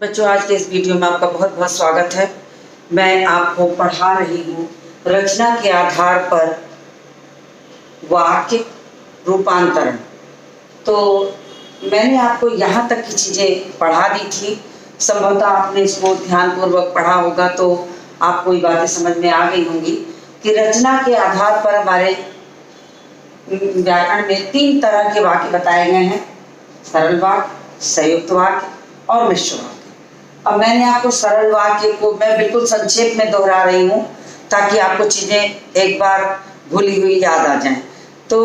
बच्चों, आज के इस वीडियो में आपका बहुत बहुत स्वागत है। मैं आपको पढ़ा रही हूँ रचना के आधार पर वाक्य रूपांतरण। तो मैंने आपको यहाँ तक की चीज़ें पढ़ा दी थी। संभवतः आपने इसको ध्यानपूर्वक पढ़ा होगा तो आपको ये बातें समझ में आ गई होंगी कि रचना के आधार पर हमारे व्याकरण में 3 तरह के वाक्य बताए गए हैं: सरल वाक्य, संयुक्त वाक्य और मिश्र वाक्य। अब मैंने आपको सरल वाक्य को मैं बिल्कुल संक्षेप में दोहरा रही हूँ ताकि आपको चीज़ें एक बार भूली हुई याद आ जाएं। तो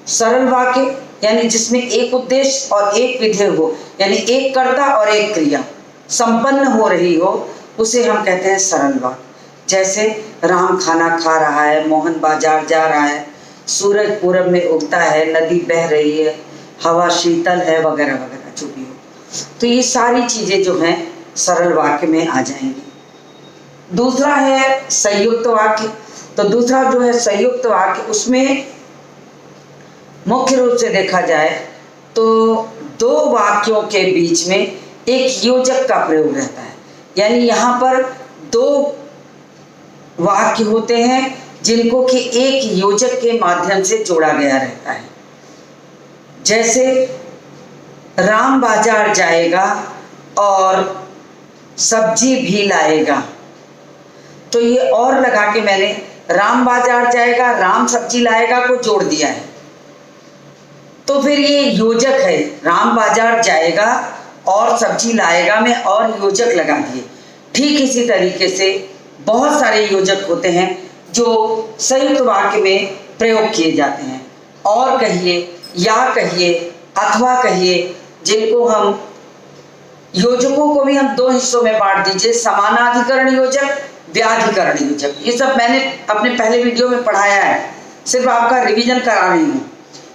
सरल वाक्य यानी जिसमें एक उद्देश्य और एक विधेय हो, यानी एक कर्ता और एक क्रिया संपन्न हो रही हो, उसे हम कहते हैं सरल वाक्य। जैसे राम खाना खा रहा है, मोहन बाजार जा रहा है, सूरज पूरब में उगता है, नदी बह रही है, हवा शीतल है, वगैरह वगैरह जो भी हो। तो ये सारी चीज़ें जो हैं सरल वाक्य में आ जाएंगी। दूसरा है संयुक्त वाक्य। तो दूसरा जो है संयुक्त वाक्य, उसमें मुख्य रूप से देखा जाए तो 2 वाक्यों के बीच में एक योजक का प्रयोग रहता है। यानी यहाँ पर 2 वाक्य होते हैं जिनको कि एक योजक के माध्यम से जोड़ा गया रहता है। जैसे राम बाजार जाएगा और सब्जी भी लाएगा। तो ये और लगा के मैंने राम बाजार जाएगा, राम सब्जी लाएगा को जोड़ दिया है। तो फिर ये योजक है, राम बाजार जाएगा और सब्जी लाएगा में और योजक लगा दिए। ठीक इसी तरीके से बहुत सारे योजक होते हैं जो संयुक्त वाक्य में प्रयोग किए जाते हैं। और कहिए, या कहिए, अथवा कहिए, जिनको हम योजकों को भी हम 2 हिस्सों में बांट दीजिए: समानाधिकरण योजक, व्याधिकरण योजक। ये सब मैंने अपने पहले वीडियो में पढ़ाया है, सिर्फ आपका रिवीजन करा रही हूँ।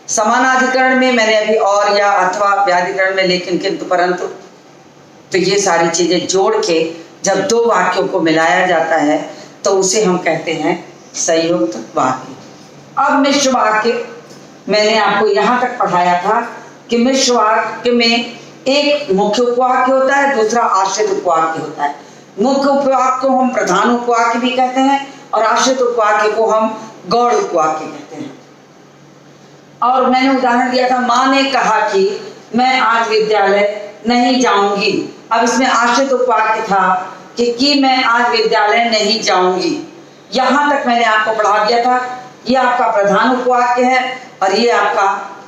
समानाधिकरण में मैंने अभी और, या, अथवा, व्याधिकरण में लेकिन, किंतु, परंतु। तो ये सारी चीजें जोड़ के जब 2 वाक्यों को मिलाया जाता है तो उसे हम कहते हैं संयुक्त वाक्य। अब मिश्र वाक्य मैंने आपको यहाँ तक पढ़ाया था कि मिश्र वाक्य में एक मुख्य उपवाक्य होता है, दूसरा आश्रित उपवाक्य होता है। मुख्य उपवाक्य को हम प्रधान उपवाक्य भी कहते हैं और आश्रित उपवाक्य को हम गौड़ उपवाक्य कहते हैं। और मैंने उदाहरण दिया था, माँ ने कहा कि मैं आज विद्यालय नहीं जाऊंगी। अब इसमें आश्रित उपवाक्य था कि मैं आज विद्यालय नहीं जाऊंगी। यहाँ तक मैंने आपको पढ़ा दिया था। ये आपका प्रधान उपवाक्य है और ये आपका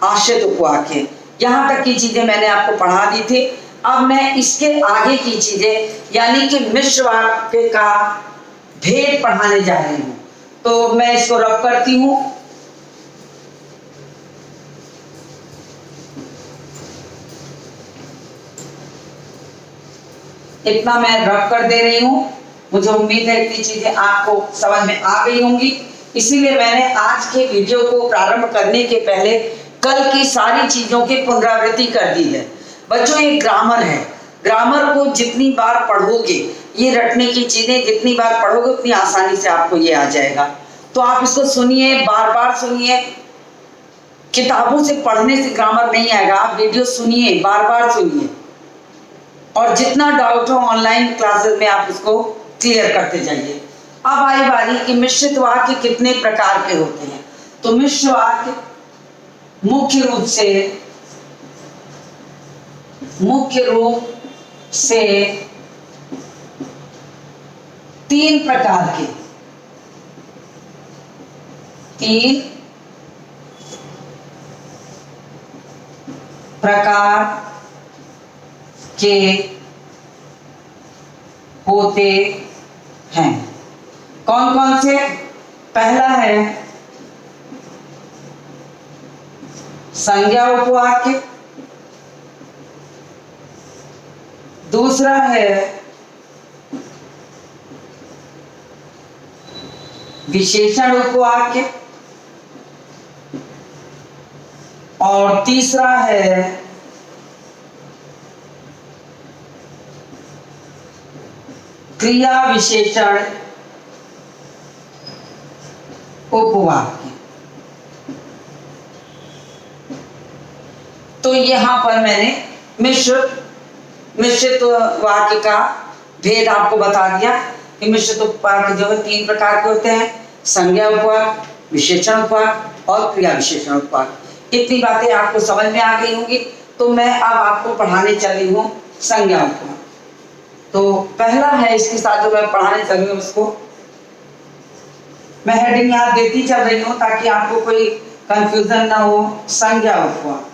आश्रित उपवाक्य है। यहाँ तक की चीजें मैंने आपको पढ़ा दी थी। अब मैं इसके आगे की चीजें यानी कि मिश्र वाक्य का भेद पढ़ाने जा रही हूँ। तो मैं इसको रब करती हूँ। इतना मैं रब कर दे रही हूँ। मुझे उम्मीद है इतनी चीजें आपको समझ में आ गई होंगी। इसीलिए मैंने आज के वीडियो को प्रारंभ करने के पहले कल की सारी चीजों की पुनरावृत्ति कर दी है। बच्चों, ये ग्रामर है। ग्रामर को जितनी बार पढ़ोगे, ये रटने की चीजें जितनी बार पढ़ोगे उतनी आसानी से आपको ये आ जाएगा। तो आप इसको सुनिए, बार बार सुनिए। किताबों से पढ़ने से ग्रामर नहीं आएगा। आप वीडियो सुनिए, बार बार सुनिए, और जितना डाउट हो ऑनलाइन क्लासेस में आप इसको क्लियर करते जाइए। अब आई बारी कि मिश्रित वाक्य कितने प्रकार के होते हैं। तो मिश्र वाक्य मुख्य रूप से 3 प्रकार के 3 प्रकार के होते हैं। कौन कौन से? पहला है संज्ञा उपवाक्य, दूसरा है विशेषण उपवाक्य और तीसरा है क्रिया विशेषण उपवाक्य। तो यहाँ पर मैंने मिश्र मिश्रित वाक्य का भेद आपको बता दिया कि मिश्रित वाक्य जो है 3 प्रकार के होते हैं, संज्ञा उपवाक्य, विशेषण उपवाक्य और क्रिया विशेषण उपवाक्य। इतनी बातें आपको समझ में आ गई होंगी। तो मैं अब आपको पढ़ाने चली हूँ संज्ञा उपवाक्य। तो पहला है इसके साथ जो मैं पढ़ाने चली हूँ उसको मैं हेडिंग यहाँ देती चल रही हूँ ताकि आपको कोई कंफ्यूजन ना हो। संज्ञा उपवाक्य।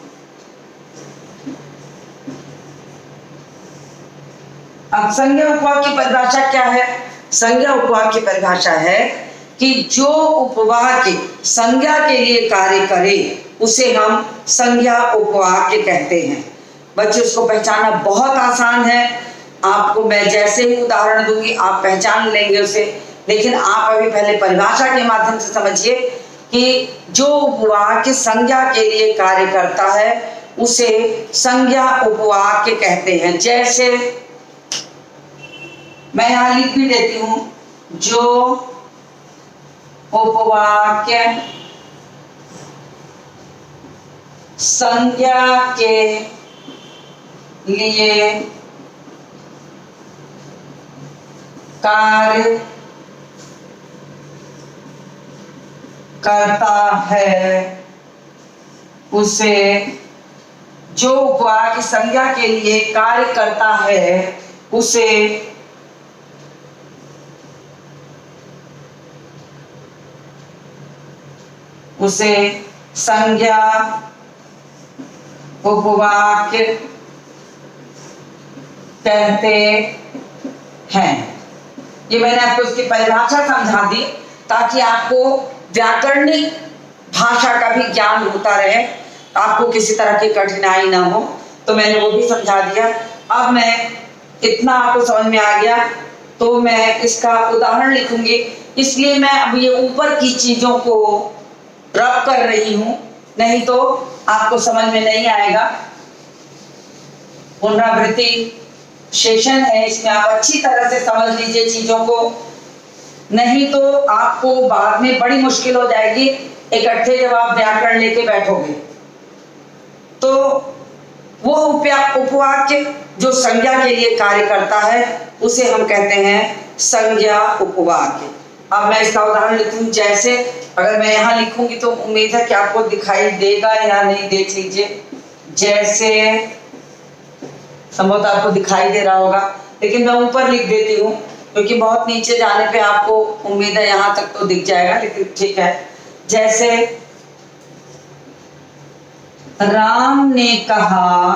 अब संज्ञा उपवाक्य की परिभाषा क्या है? संज्ञा उपवाक्य की परिभाषा है कि जो उपवाक्य संज्ञा के लिए कार्य करे उसे हम संज्ञा उपवाक्य कहते हैं। बच्चे उसको पहचानना बहुत आसान है। आपको मैं जैसे ही उदाहरण दूंगी आप पहचान लेंगे उसे, लेकिन आप अभी पहले परिभाषा के माध्यम से समझिए कि जो उपवाक्य संज्ञा के लिए कार्य करता है उसे संज्ञा उपवाक्य कहते हैं। जैसे मैं यहां लिख भी देती हूं, जो उपवाक्य संज्ञा के लिए कार्य करता है उसे, जो उपवाक्य संज्ञा के लिए कार्य करता है उसे संज्ञा उपवाक्य कहते हैं। ये मैंने आपको इसकी परिभाषा समझा दी ताकि आपको व्याकरणिक भाषा का भी ज्ञान होता रहे, आपको किसी तरह की कठिनाई ना हो। तो मैंने वो भी समझा दिया। अब मैं इतना आपको समझ में आ गया तो मैं इसका उदाहरण लिखूंगी, इसलिए मैं अब ये ऊपर की चीजों को रब कर रही हूं, नहीं तो आपको समझ में नहीं आएगा। पुनरावृत्ति सेशन है, इसमें आप अच्छी तरह से समझ लीजिए चीजों को, नहीं तो आपको बाद में बड़ी मुश्किल हो जाएगी इकट्ठे जब आप व्याकरण लेके बैठोगे। तो वो उपवाक्य जो संज्ञा के लिए कार्य करता है उसे हम कहते हैं संज्ञा उपवाक्य। अब मैं इसका उदाहरण लिखूं, जैसे अगर मैं यहाँ लिखूंगी तो उम्मीद है कि आपको दिखाई देगा या नहीं, देख लीजिए। जैसे संभवतः आपको दिखाई दे रहा होगा, लेकिन मैं ऊपर लिख देती हूँ क्योंकि बहुत नीचे जाने पे आपको उम्मीद है यहाँ तक तो दिख जाएगा, लेकिन ठीक है। जैसे राम ने कहा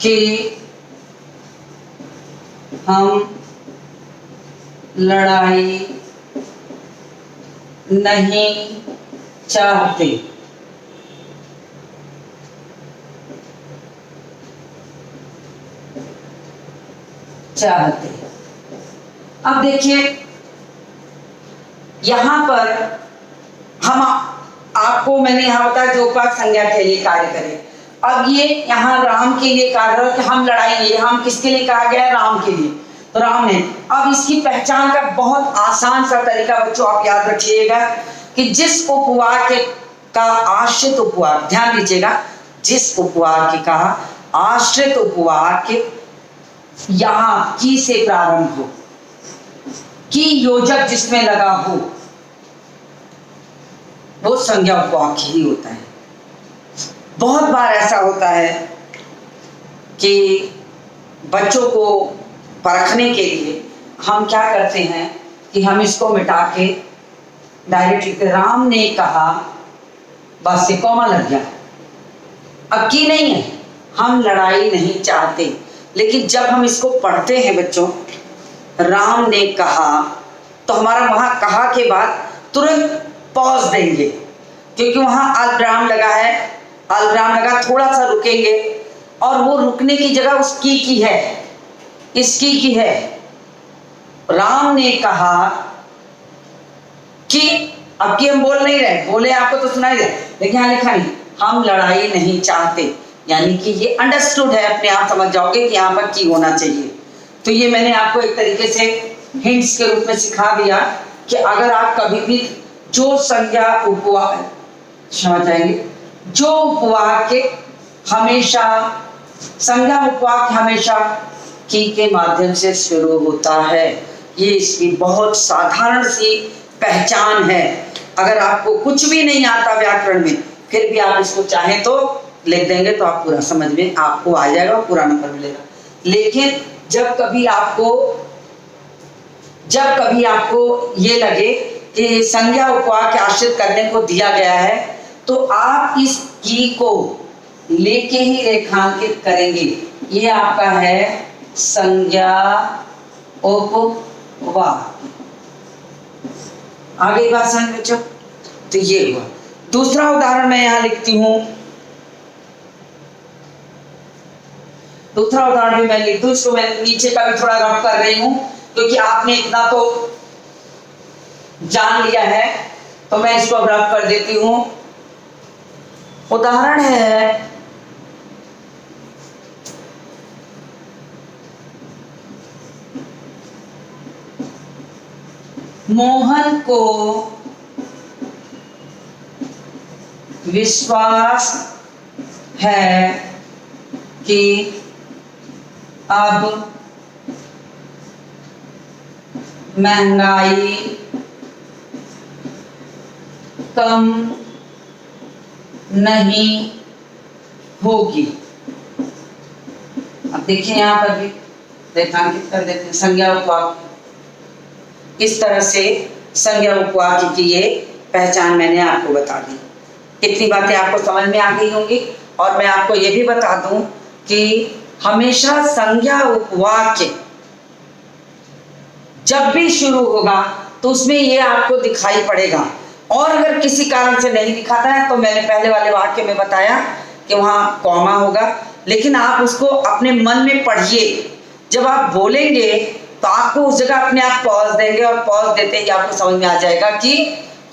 कि हम लड़ाई नहीं चाहते। अब देखिए यहां पर हम आपको मैंने यहां बताया जो उपवाक्य संज्ञा के लिए कार्य करे। अब ये यहाँ राम के लिए कार्य कि हम लड़ाई, हम किसके लिए कहा गया है? राम के लिए। तो राम ने, अब इसकी पहचान का बहुत आसान सा तरीका बच्चों आप याद रखिएगा कि जिस उपवाक्य का आश्रित उपवाक्य, ध्यान दीजिएगा, जिस उपवाक्य का आश्रित उपवाक्य यहां की से प्रारंभ हो, की योजक जिसमें लगा हो, वो संज्ञा उपवाक्य ही होता है। बहुत बार ऐसा होता है कि बच्चों को परखने के लिए हम क्या करते हैं कि हम इसको मिटा के डायरेक्ट लिखते, राम ने कहा, बस से कॉमा लग गया। अब की नहीं है, हम लड़ाई नहीं चाहते। लेकिन जब हम इसको पढ़ते हैं बच्चों, राम ने कहा, तो हमारा वहां कहा के बाद तुरंत पॉज देंगे क्योंकि वहां अल्पविराम लगा है, अल्पविराम लगा, थोड़ा सा रुकेंगे और वो रुकने की जगह उसकी की है, इसकी की है। राम ने कहा कि, अब की हम बोल नहीं रहे, बोले आपको तो सुनाई दे, लेकिन यहां लिखा नहीं, हम लड़ाई नहीं चाहते, यानी कि ये अंडरस्टूड है, अपने आप समझ जाओगे कि यहाँ पर की होना चाहिए। तो ये मैंने आपको एक तरीके से हिंट्स के रूप में सिखा दिया कि अगर आप कभी भी जो संज्ञा उपवाक्य, समझ जाएंगे, जो उपवाक्य हमेशा संज्ञा उपवाक्य हमेशा की के माध्यम से शुरू होता है। ये इसकी बहुत साधारण सी पहचान है। अगर आपको कुछ भी नहीं आता व्याकरण में, फिर भी आप इसको चाहें तो लिख देंगे तो आप पूरा समझ में आपको आ जाएगा, पूरा नंबर मिलेगा। लेकिन जब कभी आपको ये लगे कि संज्ञा उपवाक्य आश्रित करने को दिया गया है, तो आप इस की को लेके ही रेखांकित करेंगे। ये आपका है संज्ञा उपवाक्य। आगे बात समझ बच्चों, तो ये हुआ। दूसरा उदाहरण मैं यहां लिखती हूं, दूसरा उदाहरण भी मैं लिख दूं। इसको मैं नीचे का भी थोड़ा रफ कर रही हूं क्योंकि आपने इतना तो जान लिया है, तो मैं इसको अब रफ कर देती हूं। उदाहरण है मोहन को विश्वास है कि अब महंगाई कम नहीं होगी। अब देखिए यहां पर भी रेखांकित कर देते हैं संज्ञा उपवाक्य। इस तरह से संज्ञा उपवाक्य की ये पहचान मैंने आपको बता दी। इतनी बातें आपको समझ में आ गई होंगी। और मैं आपको ये भी बता दूं कि हमेशा संज्ञा उपवाक्य जब भी शुरू होगा तो उसमें ये आपको दिखाई पड़ेगा। और अगर किसी कारण से नहीं दिखाता है तो मैंने पहले वाले वाक्य में बताया कि वहां कॉमा होगा, लेकिन आप उसको अपने मन में पढ़िए। जब आप बोलेंगे तो आपको उस जगह अपने आप पॉज देंगे और पॉज देते ही आपको समझ में आ जाएगा कि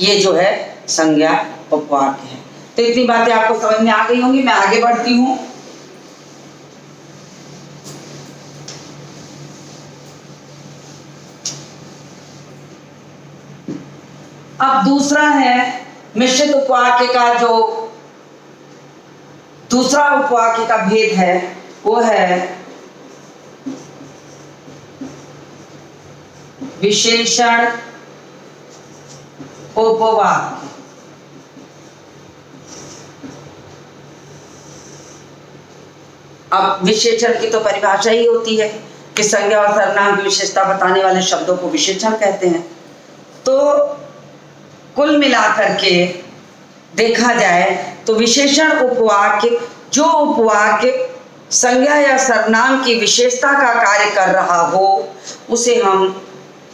ये जो है संज्ञा उपवाक्य है। तो इतनी बातें आपको समझ में आ गई होंगी। मैं आगे बढ़ती हूं। अब दूसरा है मिश्रित उपवाक्य का, जो दूसरा उपवाक्य का भेद है वो है विशेषण उपवाक्य। अब विशेषण की तो परिभाषा ही होती है कि संज्ञा और सर्वनाम की विशेषता बताने वाले शब्दों को विशेषण कहते हैं। तो कुल मिलाकर के देखा जाए तो विशेषण उपवाक्य, जो उपवाक्य संज्ञा या सर्वनाम की विशेषता का कार्य कर रहा हो, उसे हम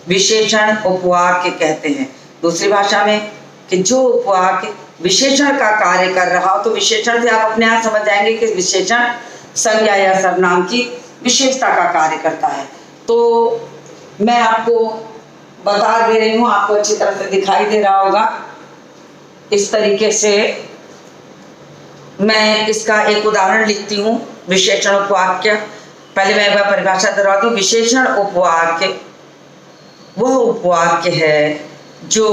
विशेषण उपवाक्य कहते हैं। दूसरी भाषा में कि जो उपवाक्य विशेषण का कार्य कर रहा हो, तो विशेषण से आप अपने आप समझ जाएंगे कि विशेषण संज्ञा या सर्वनाम की विशेषता का कार्य करता है। तो मैं आपको बता दे रही हूं, आपको अच्छी तरह से दिखाई दे रहा होगा। इस तरीके से मैं इसका एक उदाहरण लिखती हूं। विशेषण उपवाक्य, पहले मैं एक बार परिभाषा दोहरा दूं। विशेषण उपवाक्य वह उपवाक्य है जो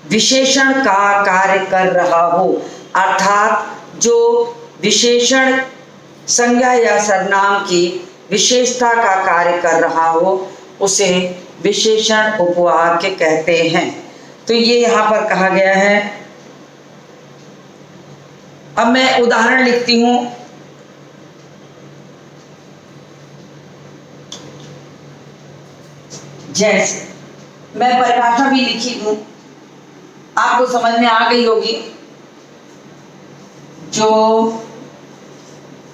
विशेषण का कार्य कर रहा हो, अर्थात जो विशेषण संज्ञा या सर्वनाम की विशेषता का कार्य कर रहा हो, उसे विशेषण उपवाक्य कहते हैं। तो ये यहां पर कहा गया है। अब मैं उदाहरण लिखती हूं। जैसे मैं परिभाषा भी लिखी हूं, आपको समझ में आ गई होगी। जो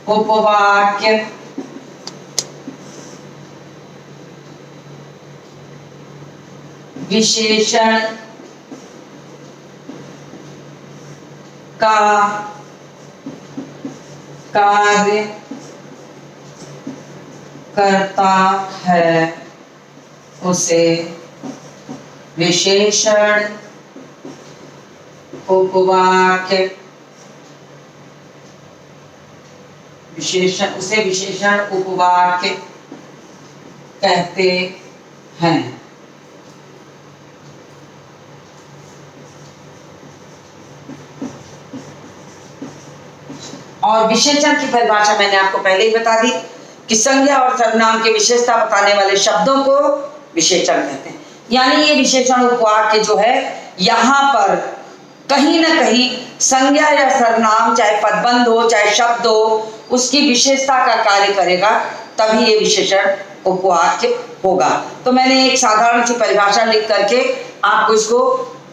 उपवाक्य विशेषण का कार्य करता है, उसे विशेषण उपवाक्य विशेषण उपवाक्य कहते हैं। और विशेषण की परिभाषा मैंने आपको पहले ही बता दी कि संज्ञा और सर्वनाम की विशेषता बताने वाले शब्दों को विशेषण कहते हैं। यानी ये विशेषण उपवाक्य जो है यहाँ पर कहीं ना कहीं संज्ञा या सर्वनाम, चाहे पदबंध हो चाहे शब्द हो, उसकी विशेषता का कार्य करेगा, तभी ये विशेषण उपवाक्य होगा। तो मैंने एक साधारण सी परिभाषा लिख करके आपको इसको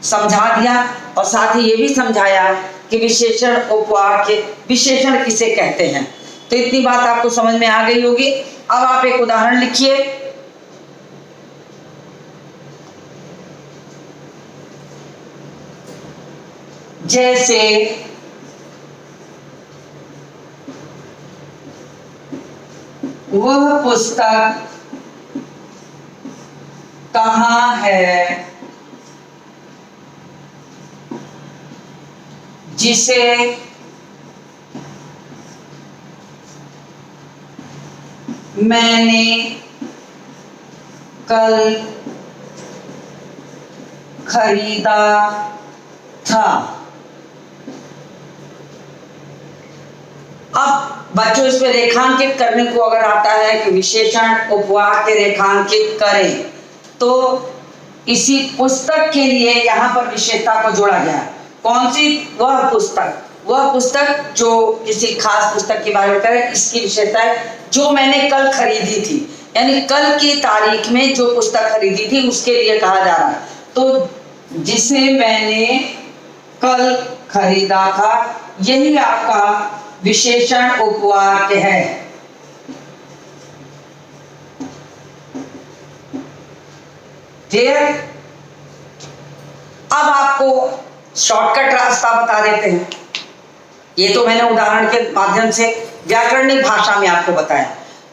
समझा दिया और साथ ही ये भी समझाया कि विशेषण उपवाक्य विशेषण किसे कहते हैं। तो इतनी बात आपको समझ में आ गई होगी। अब आप एक उदाहरण लिखिए। जैसे वह पुस्तक कहाँ है जिसे मैंने कल खरीदा था। अब बच्चों इस पे रेखांकित करने को अगर आता है कि विशेषण उपवाक्य रेखांकित करें, तो इसी पुस्तक के लिए यहाँ पर विशेषता को जोड़ा गया। कौन सी? वह पुस्तक। वह पुस्तक जो किसी खास पुस्तक के बारे में करें, इसकी विशेषता है जो मैंने कल खरीदी थी, यानी कल की तारीख में जो पुस्तक खरीदी थी उसके लिए कहा जा रहा है। तो जिसे मैंने कल खरीदा था, यही आपका विशेषण उपवाक्य है। क्लियर? अब आपको शॉर्टकट रास्ता बता देते हैं। ये तो मैंने उदाहरण के माध्यम से व्याकरणिक भाषा में आपको बताया।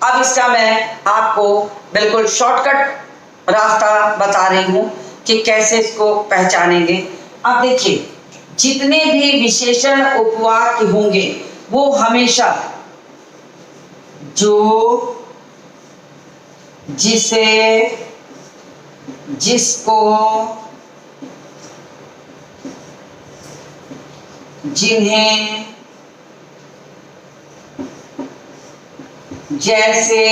अब इसका मैं आपको बिल्कुल शॉर्टकट रास्ता बता रही हूं कि कैसे इसको पहचानेंगे। अब देखिए, जितने भी विशेषण उपवाक्य होंगे वो हमेशा जो, जिसे, जिसको, जिन्हें, जैसे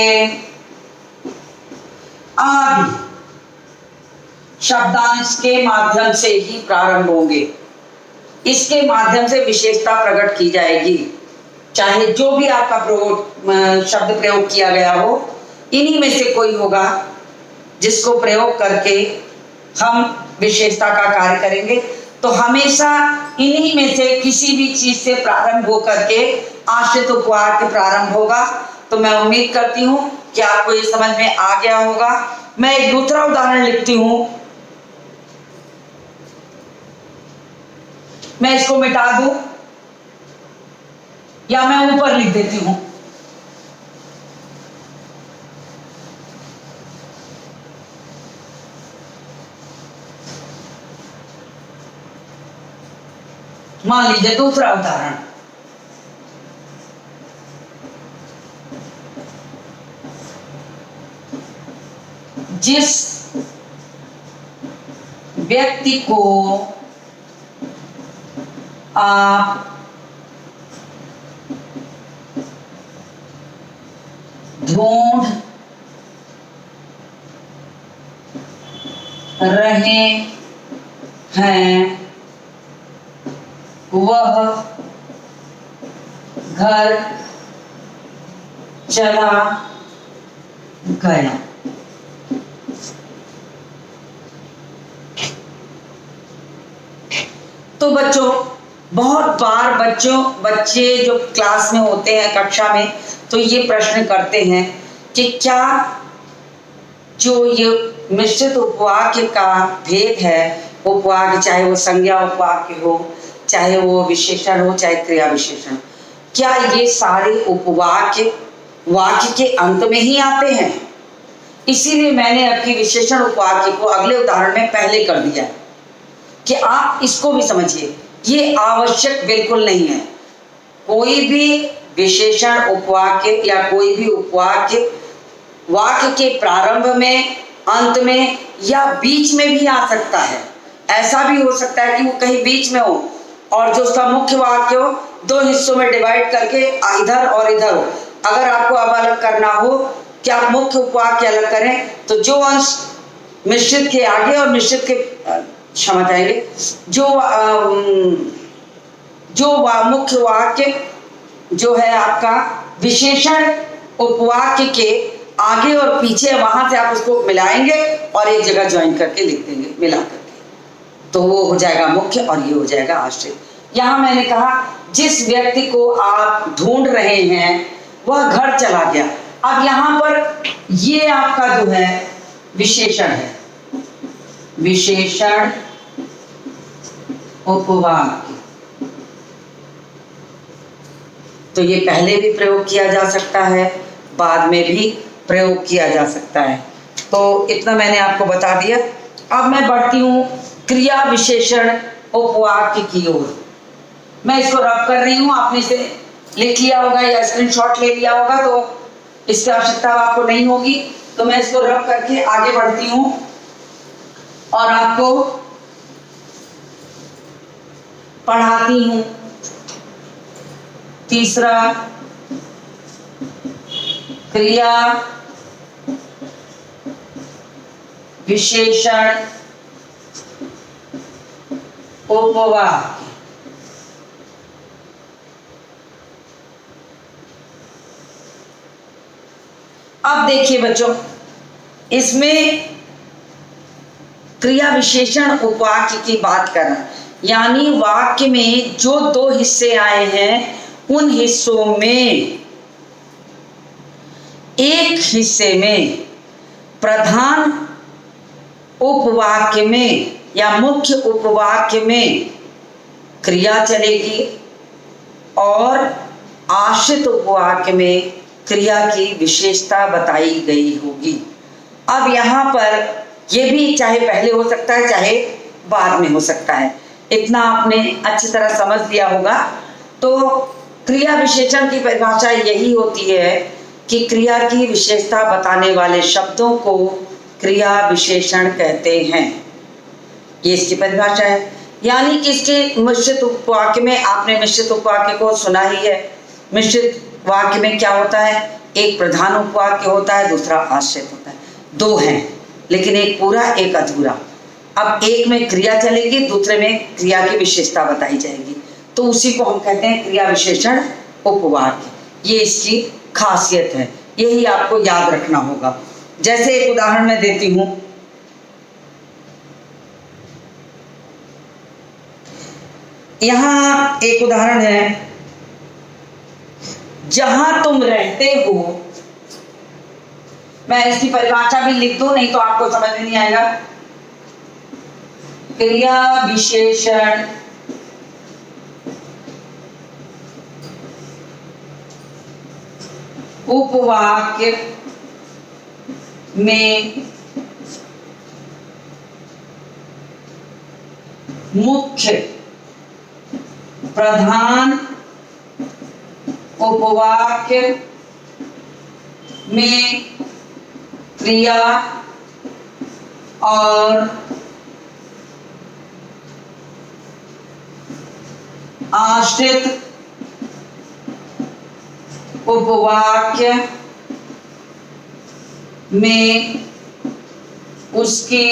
आदि शब्दांश के माध्यम से ही प्रारंभ होंगे। इसके माध्यम से विशेषता प्रकट की जाएगी। चाहे जो भी आपका शब्द प्रयोग किया गया हो, इन्हीं में से कोई होगा जिसको प्रयोग करके हम विशेषता का कार्य करेंगे। तो हमेशा इन्हीं में से किसी भी चीज से प्रारंभ होकर के आश्रित उपवाक्य प्रारंभ होगा। तो मैं उम्मीद करती हूं कि आपको ये समझ में आ गया होगा। मैं एक दूसरा उदाहरण लिखती हूं, मैं इसको मिटा दूं या मैं ऊपर लिख देती हूं। मान लीजिए दूसरा उदाहरण, जिस व्यक्ति को आप ढूंढ रहे हैं, वह घर चला गया। तो बच्चों, बहुत बार बच्चे जो क्लास में होते हैं, कक्षा में, तो ये प्रश्न करते हैं कि क्या जो ये मिश्रित उपवाक्य का भेद है, उपवाक्य चाहे वो संज्ञा उपवाक्य हो, चाहे वो विशेषण हो, चाहे क्रिया विशेषण, क्या ये सारे उपवाक्य वाक्य के अंत में ही आते हैं? इसीलिए मैंने आपकी विशेषण उपवाक्य को अगले उदाहरण में पहले कर दिया कि आप इसको भी समझिए। ये आवश्यक बिल्कुल नहीं है। कोई भी विशेषण उपवाक्य या कोई भी उपवाक्य वाक्य के प्रारंभ में, अंत में या बीच में भी आ सकता है। ऐसा भी हो सकता है कि वो कहीं बीच में हो, और जो उसका मुख्य वाक्य हो दो हिस्सों में डिवाइड करके इधर और इधर हो। अगर आपको अब अलग करना हो कि आप मुख्य उपवाक्य अलग करें तो जो अंश मिश्रित के आगे और मिश्रित के क्षमा चाहेंगे जो मुख्य वाक्य जो है आपका विशेषण उपवाक्य के आगे और पीछे, वहां से आप उसको मिलाएंगे और एक जगह ज्वाइन करके लिख देंगे मिला करके, तो वो हो जाएगा मुख्य और ये हो जाएगा आश्रित। यहां मैंने कहा जिस व्यक्ति को आप ढूंढ रहे हैं वह घर चला गया। अब यहां पर ये आपका जो है विशेषण है, विशेषण उपवाक्य, तो ये पहले भी प्रयोग किया जा सकता है, बाद में भी प्रयोग किया जा सकता है। तो इतना मैंने आपको बता दिया। अब मैं बढ़ती हूँ क्रिया विशेषण उपवाक्य की ओर। मैं इसको रब कर रही हूँ, आपने इसे लिख लिया होगा या स्क्रीनशॉट ले लिया होगा, तो इसकी आवश्यकता आपको नहीं होगी। तो मैं इसको रब करके आगे बढ़ती हूँ और आपको पढ़ाती हूँ। तीसरा, क्रिया विशेषण उपवाक्य। अब देखिए बच्चों, इसमें क्रिया विशेषण उपवाक्य की बात करना, यानी वाक्य में जो दो हिस्से आए हैं उन हिस्सों में एक हिस्से में प्रधान उपवाक्य में या मुख्य उपवाक्य में क्रिया चलेगी और आश्रित उपवाक्य में क्रिया की विशेषता बताई गई होगी। अब यहाँ पर यह भी चाहे पहले हो सकता है चाहे बाद में हो सकता है, इतना आपने अच्छी तरह समझ लिया होगा। तो क्रिया विशेषण की परिभाषा यही होती है कि क्रिया की विशेषता बताने वाले शब्दों को क्रिया विशेषण कहते हैं। ये इसकी परिभाषा है। यानी कि इसके मिश्रित उपवाक्य में, आपने मिश्रित उपवाक्य को सुना ही है। मिश्रित वाक्य में क्या होता है, एक प्रधान उपवाक्य होता है, दूसरा आश्रित होता है, दो हैं लेकिन एक पूरा एक अधूरा। अब एक में क्रिया चलेगी, दूसरे में क्रिया की विशेषता बताई जाएगी, तो उसी को हम कहते हैं क्रिया विशेषण उपवाक्य। ये इसकी खासियत है, यही आपको याद रखना होगा। जैसे एक उदाहरण मैं देती हूं, यहां एक उदाहरण है, जहां तुम रहते हो। मैं इसकी परिभाषा भी लिख दूं, नहीं तो आपको समझ में नहीं आएगा। क्रिया विशेषण उपवाक्य में मुख्य प्रधान उपवाक्य में क्रिया और आश्रित उपवाक्य में उसकी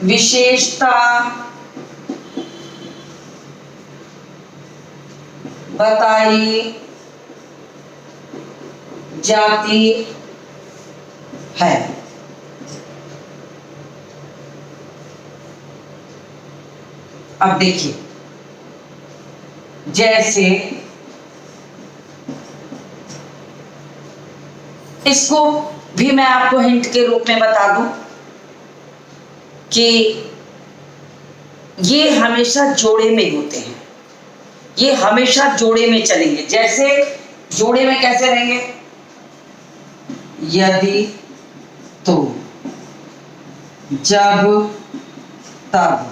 विशेषता बताई जाती है। अब देखिए, जैसे इसको भी मैं आपको हिंट के रूप में बता दूं कि ये हमेशा जोड़े में होते हैं, ये हमेशा जोड़े में चलेंगे। जैसे जोड़े में कैसे रहेंगे, यदि, तो, जब, तब,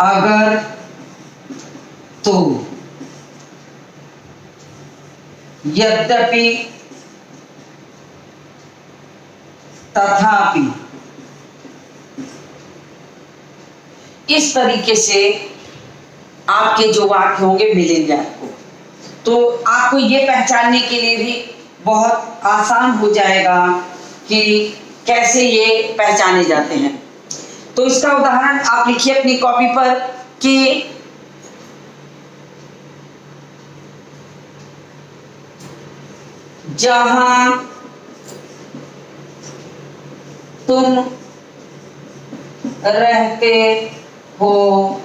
अगर, तो, यद्यपि, तथापि, इस तरीके से आपके जो वाक्य होंगे मिलेंगे आपको। तो आपको ये पहचानने के लिए भी बहुत आसान हो जाएगा कि कैसे ये पहचाने जाते हैं। तो इसका उदाहरण आप लिखिए अपनी कॉपी पर कि जहां तुम रहते हो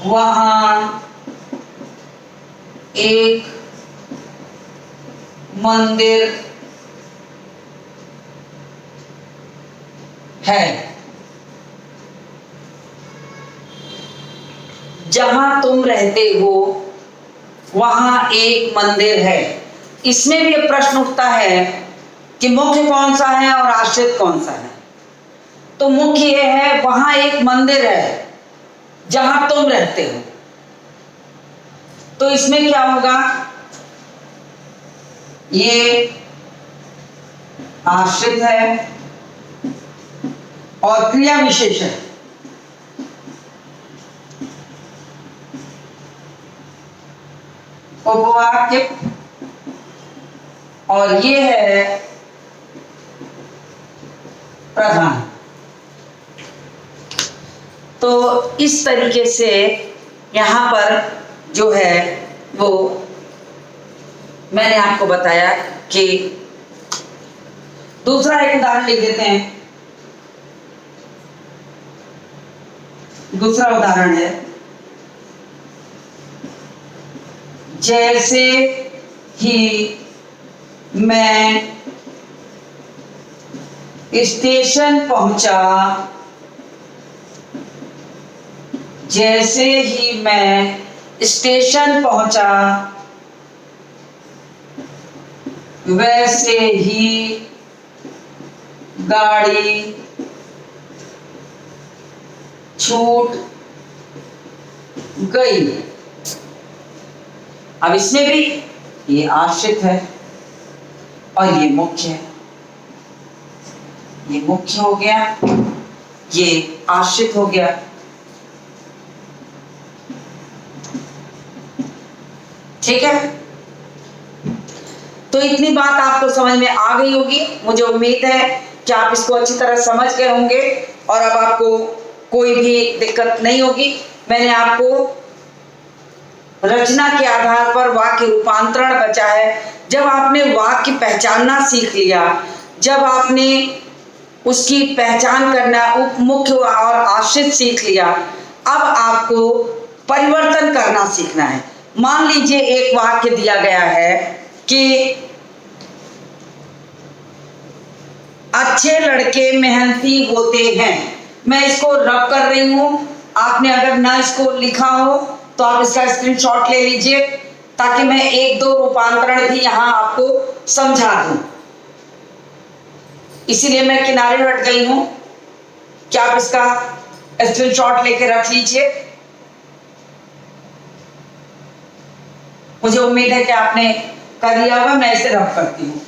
वहां एक मंदिर है। जहां तुम रहते हो वहां एक मंदिर है। इसमें भी प्रश्न उठता है कि मुख्य कौन सा है और आश्रित कौन सा है। तो मुख्य यह है वहां एक मंदिर है जहां तुम रहते हो। तो इसमें क्या होगा, ये आश्रित है और क्रिया विशेषण उपवाक्य और ये है प्रधान। तो इस तरीके से यहां पर जो है वो मैंने आपको बताया कि दूसरा एक उदाहरण लिख देते हैं। दूसरा उदाहरण है, जैसे ही मैं स्टेशन पहुंचा, जैसे ही मैं स्टेशन पहुंचा वैसे ही गाड़ी छूट गई। अब इसमें भी ये आश्रित है और ये मुख्य है। ये मुख्य हो गया, ये आश्रित हो गया। ठीक है, तो इतनी बात आपको समझ में आ गई होगी। मुझे उम्मीद है कि आप इसको अच्छी तरह समझ गए होंगे और अब आपको कोई भी दिक्कत नहीं होगी। मैंने आपको रचना के आधार पर वाक्य रूपांतरण बचा है। जब आपने वाक्य पहचानना सीख लिया, जब आपने उसकी पहचान करना मुख्य और आश्रित सीख लिया, अब आपको परिवर्तन करना सीखना है। मान लीजिए एक वाक्य दिया गया है कि अच्छे लड़के मेहनती होते हैं। मैं इसको रब कर रही हूं। आपने अगर ना इसको लिखा हो तो आप इसका स्क्रीनशॉट ले लीजिए ताकि मैं एक दो रूपांतरण भी यहां आपको समझा दूं। इसीलिए मैं किनारे हट गई हूं कि आप इसका स्क्रीनशॉट लेके रख लीजिए। मुझे उम्मीद है कि आपने कर लिया होगा। मैं इसे रब करती हूं।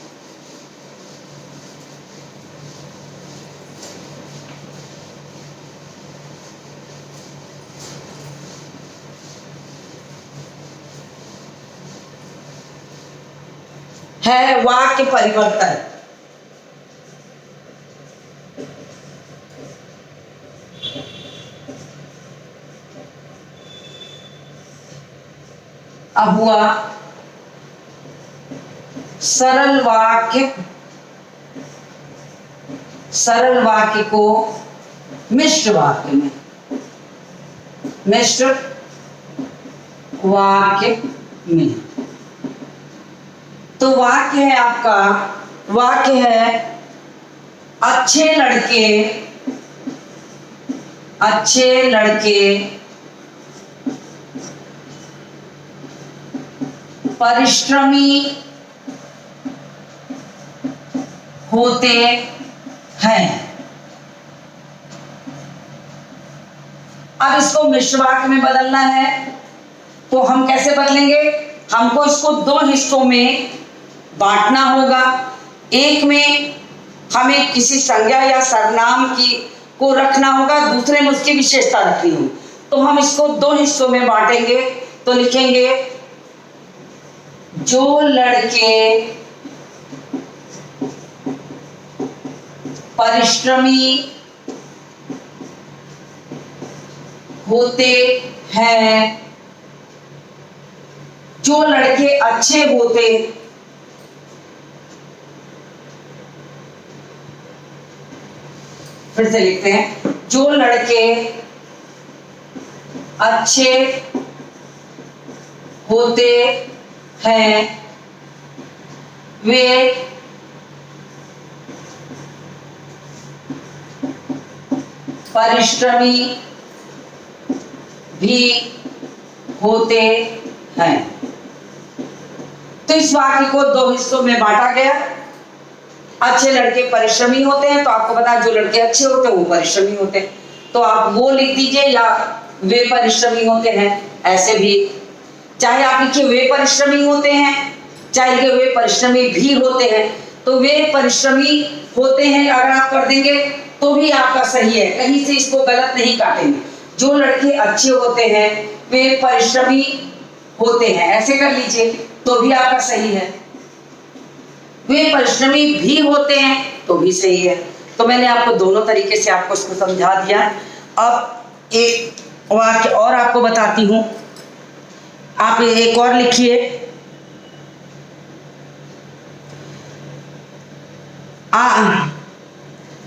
है वाक्य परिवर्तन। अब हुआ सरल वाक्य, सरल वाक्य को मिश्र वाक्य में, मिश्र वाक्य में। तो वाक्य है आपका, वाक्य है अच्छे लड़के, अच्छे लड़के परिश्रमी होते हैं। अब इसको मिश्र वाक्य में बदलना है तो हम कैसे बदलेंगे? हमको इसको दो हिस्सों में बांटना होगा। एक में हमें किसी संज्ञा या सर्वनाम की को रखना होगा, दूसरे में उसकी विशेषता रखनी होगी। तो हम इसको दो हिस्सों में बांटेंगे। तो लिखेंगे जो लड़के परिश्रमी होते हैं, जो लड़के अच्छे होते, फिर से लिखते हैं, जो लड़के अच्छे होते हैं वे परिश्रमी भी होते हैं। तो इस वाक्य को दो हिस्सों में बांटा गया। अच्छे लड़के परिश्रमी होते हैं, तो आपको पता है जो लड़के अच्छे होते हैं वो परिश्रमी होते हैं, तो आप वो लिख दीजिए या वे परिश्रमी होते हैं, ऐसे भी। चाहे आप लिखिए वे परिश्रमी होते हैं, चाहे लिखिए वे परिश्रमी भी होते हैं। तो वे परिश्रमी होते हैं अगर आप कर देंगे तो भी आपका सही है, कहीं से इसको गलत नहीं काटेंगे। जो लड़के अच्छे होते हैं वे परिश्रमी होते हैं, ऐसे कर लीजिए तो भी आपका सही है। वे परिश्रमी भी होते हैं तो भी सही है। तो मैंने आपको दोनों तरीके से आपको इसको समझा दिया। अब एक वाक्य और आपको बताती हूं, आप एक और लिखिए।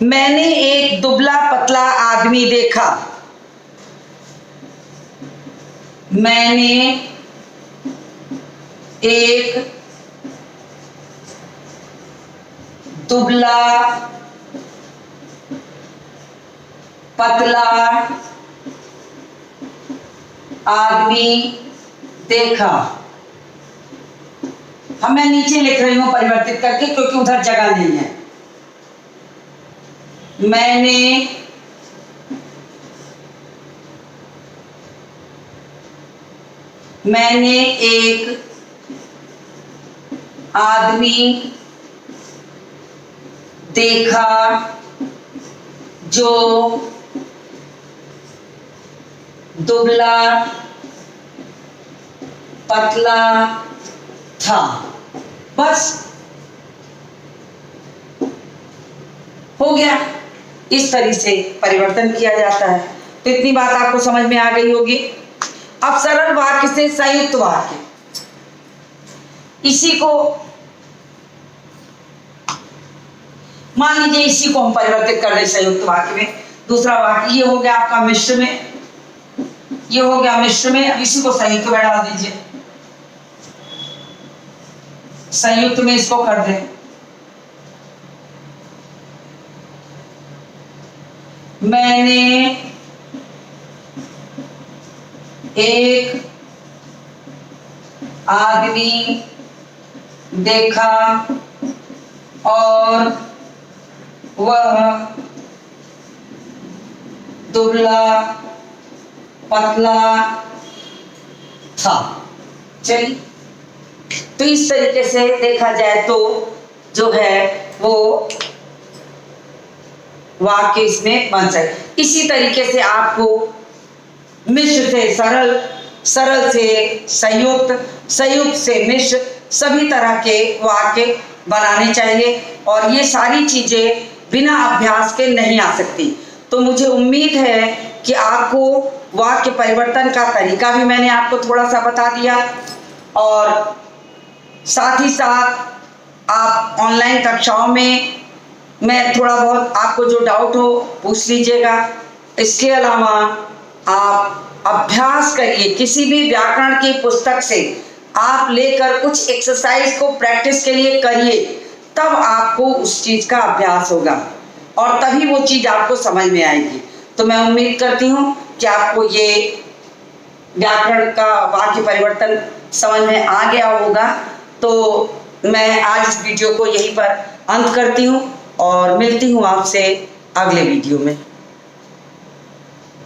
मैंने एक दुबला पतला आदमी देखा। मैंने एक दुबला पतला आदमी देखा। हम मैं नीचे लिख रही हूं परिवर्तित करके क्योंकि उधर जगह नहीं है। मैंने एक आदमी देखा जो दुबला पतला था। बस हो गया। इस तरह से परिवर्तन किया जाता है। तो इतनी बात आपको समझ में आ गई होगी। अब सरल वाक्य से संयुक्त वाक्य, इसी को मान लीजिए, इसी को हम परिवर्तित कर दें संयुक्त वाक्य में। दूसरा वाक्य ये हो गया आपका मिश्र में, ये हो गया मिश्र में। अब इसी को संयुक्त में डाल दीजिए, संयुक्त में इसको कर दें। मैंने एक आदमी देखा और वह दुबला पतला था। चलिए, तो इस तरीके से देखा जाए तो जो है वो वाक्य इसमें बन सके। इसी तरीके से आपको मिश्र से सरल, सरल से संयुक्त, संयुक्त से मिश्र, सभी तरह के वाक्य बनाने चाहिए। और ये सारी चीजें बिना अभ्यास के नहीं आ सकती। तो मुझे उम्मीद है कि आपको वाक्य परिवर्तन का तरीका भी मैंने आपको थोड़ा सा बता दिया, और साथ ही साथ आप ऑनलाइन कक्षाओं में मैं थोड़ा बहुत आपको जो डाउट हो पूछ लीजिएगा। इसके अलावा आप अभ्यास करिए, किसी भी व्याकरण की पुस्तक से आप लेकर कुछ एक्सरसाइज को प्रैक्टिस के लिए करिए, तब आपको उस चीज का अभ्यास होगा और तभी वो चीज आपको समझ में आएगी। तो मैं उम्मीद करती हूँ कि आपको ये व्याकरण का वाक्य परिवर्तन समझ में आ गया होगा। तो मैं आज इस वीडियो को यहीं पर अंत करती हूँ और मिलती हूँ आपसे अगले वीडियो में।